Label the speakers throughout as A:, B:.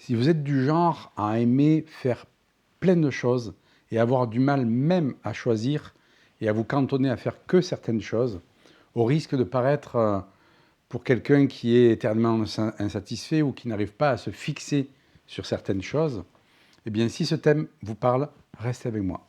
A: Si vous êtes du genre à aimer faire plein de choses et avoir du mal même à choisir et à vous cantonner à faire que certaines choses, au risque de paraître pour quelqu'un qui est éternellement insatisfait ou qui n'arrive pas à se fixer sur certaines choses, eh bien si ce thème vous parle, restez avec moi.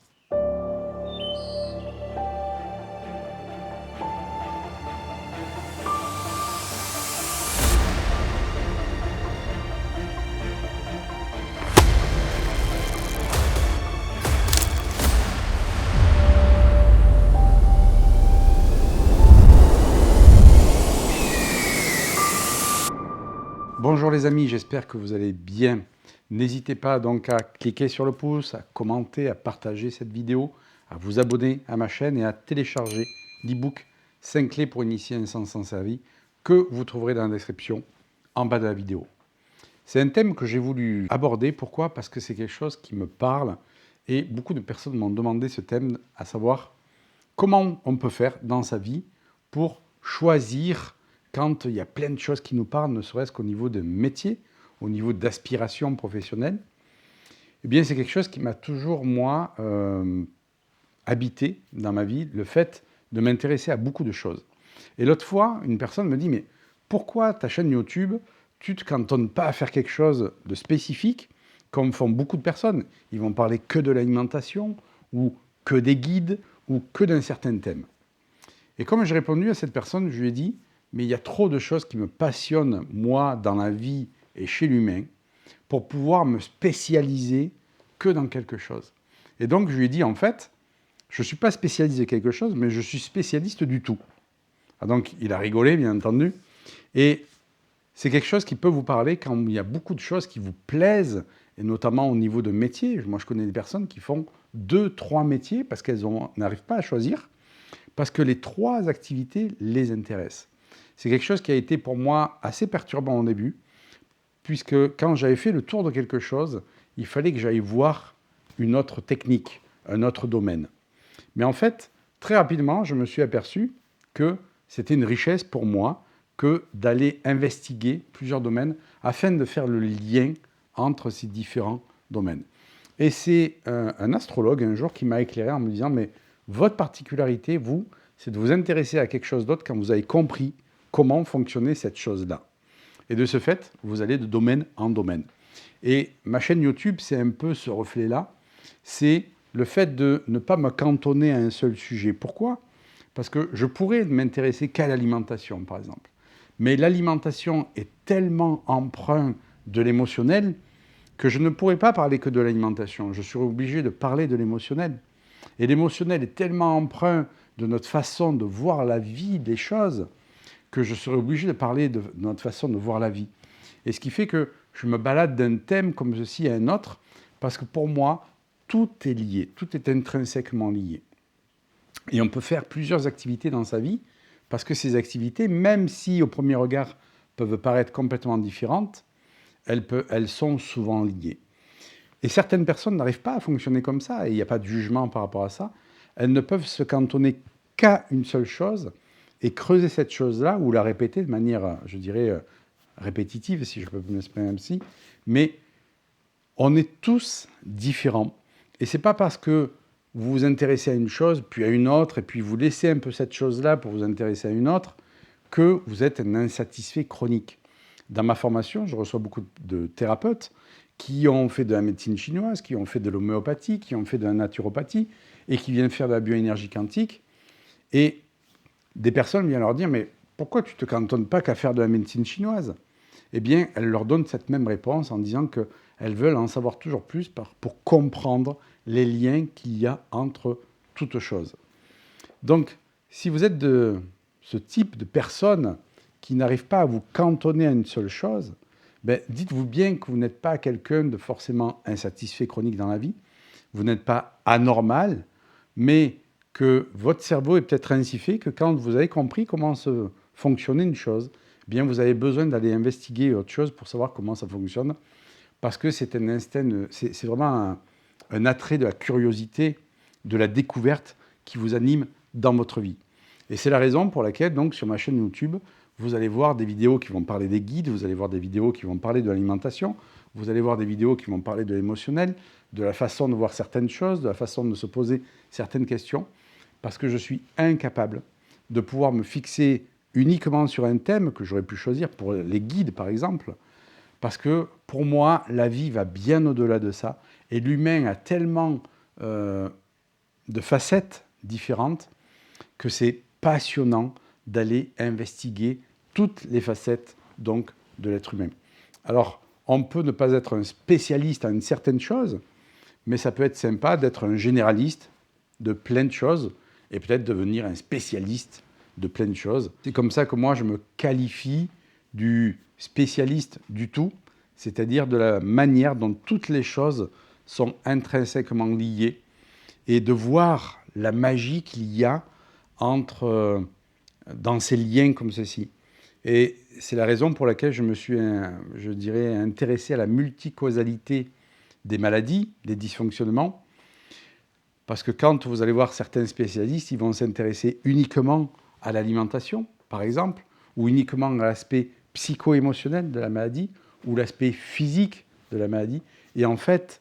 A: Bonjour les amis, j'espère que vous allez bien. N'hésitez pas donc à cliquer sur le pouce, à commenter, à partager cette vidéo, à vous abonner à ma chaîne et à télécharger l'e-book 5 clés pour initier un sens sans sa vie que vous trouverez dans la description en bas de la vidéo. C'est un thème que j'ai voulu aborder. Pourquoi? Parce que c'est quelque chose qui me parle et beaucoup de personnes m'ont demandé ce thème, à savoir comment on peut faire dans sa vie pour choisir quand il y a plein de choses qui nous parlent, ne serait-ce qu'au niveau de métier, au niveau d'aspiration professionnelle. Eh bien, c'est quelque chose qui m'a toujours, moi, habité dans ma vie, le fait de m'intéresser à beaucoup de choses. Et l'autre fois, une personne me dit, mais pourquoi ta chaîne YouTube, tu ne te cantonnes pas à faire quelque chose de spécifique, comme font beaucoup de personnes? Ils vont parler que de l'alimentation, ou que des guides, ou que d'un certain thème. Et comme j'ai répondu à cette personne, je lui ai dit, mais il y a trop de choses qui me passionnent, moi, dans la vie et chez l'humain, pour pouvoir me spécialiser que dans quelque chose. Et donc, je lui ai dit, en fait, je ne suis pas spécialisé quelque chose, mais je suis spécialiste du tout. Ah, donc, il a rigolé, bien entendu. Et c'est quelque chose qui peut vous parler quand il y a beaucoup de choses qui vous plaisent, et notamment au niveau de métier. Moi, je connais des personnes qui font 2, 3 métiers parce qu'elles n'arrivent pas à choisir, parce que les 3 activités les intéressent. C'est quelque chose qui a été pour moi assez perturbant au début, puisque quand j'avais fait le tour de quelque chose, il fallait que j'aille voir une autre technique, un autre domaine. Mais en fait, très rapidement, je me suis aperçu que c'était une richesse pour moi que d'aller investiguer plusieurs domaines afin de faire le lien entre ces différents domaines. Et c'est un astrologue un jour qui m'a éclairé en me disant, mais votre particularité, vous, c'est de vous intéresser à quelque chose d'autre quand vous avez compris comment fonctionnait cette chose-là. Et de ce fait, vous allez de domaine en domaine. Et ma chaîne YouTube, c'est un peu ce reflet-là. C'est le fait de ne pas me cantonner à un seul sujet. Pourquoi? Parce que je pourrais m'intéresser qu'à l'alimentation, par exemple. Mais l'alimentation est tellement empreinte de l'émotionnel que je ne pourrais pas parler que de l'alimentation. Je serais obligé de parler de l'émotionnel. Et l'émotionnel est tellement empreint de notre façon de voir la vie des choses que je serais obligé de parler de notre façon de voir la vie. Et ce qui fait que je me balade d'un thème comme ceci à un autre, parce que pour moi, tout est lié, tout est intrinsèquement lié. Et on peut faire plusieurs activités dans sa vie, parce que ces activités, même si au premier regard peuvent paraître complètement différentes, elles sont souvent liées. Et certaines personnes n'arrivent pas à fonctionner comme ça, et il n'y a pas de jugement par rapport à ça. Elles ne peuvent se cantonner qu'à une seule chose et creuser cette chose-là ou la répéter de manière, je dirais, répétitive, si je peux m'exprimer ainsi. Mais on est tous différents. Et ce n'est pas parce que vous vous intéressez à une chose, puis à une autre, et puis vous laissez un peu cette chose-là pour vous intéresser à une autre, que vous êtes un insatisfait chronique. Dans ma formation, je reçois beaucoup de thérapeutes qui ont fait de la médecine chinoise, qui ont fait de l'homéopathie, qui ont fait de la naturopathie, et qui viennent faire de la bioénergie quantique. Et des personnes viennent leur dire, mais pourquoi tu ne te cantonnes pas qu'à faire de la médecine chinoise? Eh bien, elles leur donnent cette même réponse en disant qu'elles veulent en savoir toujours plus pour comprendre les liens qu'il y a entre toutes choses. Donc, si vous êtes de ce type de personne qui n'arrive pas à vous cantonner à une seule chose, ben, dites-vous bien que vous n'êtes pas quelqu'un de forcément insatisfait chronique dans la vie, vous n'êtes pas anormal, mais que votre cerveau est peut-être ainsi fait que quand vous avez compris comment fonctionnait une chose, eh bien vous avez besoin d'aller investiguer autre chose pour savoir comment ça fonctionne, parce que c'est un instinct, c'est vraiment un attrait de la curiosité, de la découverte qui vous anime dans votre vie. Et c'est la raison pour laquelle, donc, sur ma chaîne YouTube, vous allez voir des vidéos qui vont parler des guides, vous allez voir des vidéos qui vont parler de l'alimentation, vous allez voir des vidéos qui vont parler de l'émotionnel, de la façon de voir certaines choses, de la façon de se poser certaines questions, parce que je suis incapable de pouvoir me fixer uniquement sur un thème que j'aurais pu choisir pour les guides, par exemple, parce que pour moi, la vie va bien au-delà de ça, et l'humain a tellement de facettes différentes que c'est passionnant d'aller investiguer toutes les facettes donc, de l'être humain. Alors, on peut ne pas être un spécialiste en une certaine chose, mais ça peut être sympa d'être un généraliste de plein de choses et peut-être devenir un spécialiste de plein de choses. C'est comme ça que moi, je me qualifie du spécialiste du tout, c'est-à-dire de la manière dont toutes les choses sont intrinsèquement liées et de voir la magie qu'il y a entre, dans ces liens comme ceci. Et c'est la raison pour laquelle je me suis, je dirais, intéressé à la multicausalité des maladies, des dysfonctionnements, parce que quand vous allez voir certains spécialistes, ils vont s'intéresser uniquement à l'alimentation, par exemple, ou uniquement à l'aspect psycho-émotionnel de la maladie, ou l'aspect physique de la maladie. Et en fait,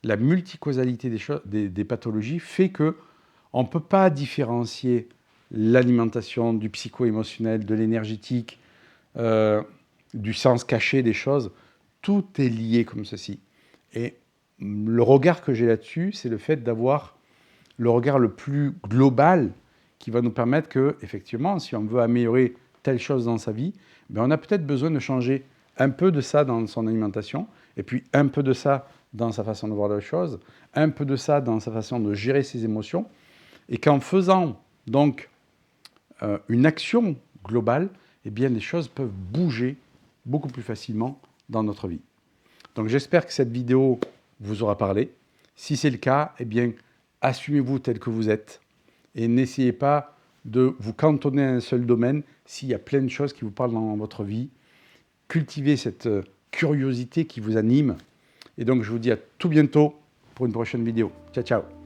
A: la multicausalité des pathologies fait qu'on ne peut pas différencier l'alimentation du psycho-émotionnel, de l'énergétique, du sens caché des choses. Tout est lié comme ceci. Et le regard que j'ai là-dessus, c'est le fait d'avoir le regard le plus global qui va nous permettre que, effectivement, si on veut améliorer telle chose dans sa vie, ben on a peut-être besoin de changer un peu de ça dans son alimentation, et puis un peu de ça dans sa façon de voir les choses, un peu de ça dans sa façon de gérer ses émotions, et qu'en faisant donc une action globale, eh bien les choses peuvent bouger beaucoup plus facilement dans notre vie. Donc j'espère que cette vidéo vous aura parlé. Si c'est le cas, eh bien assumez-vous tel que vous êtes et n'essayez pas de vous cantonner à un seul domaine s'il y a plein de choses qui vous parlent dans votre vie. Cultivez cette curiosité qui vous anime. Et donc je vous dis à tout bientôt pour une prochaine vidéo. Ciao, ciao.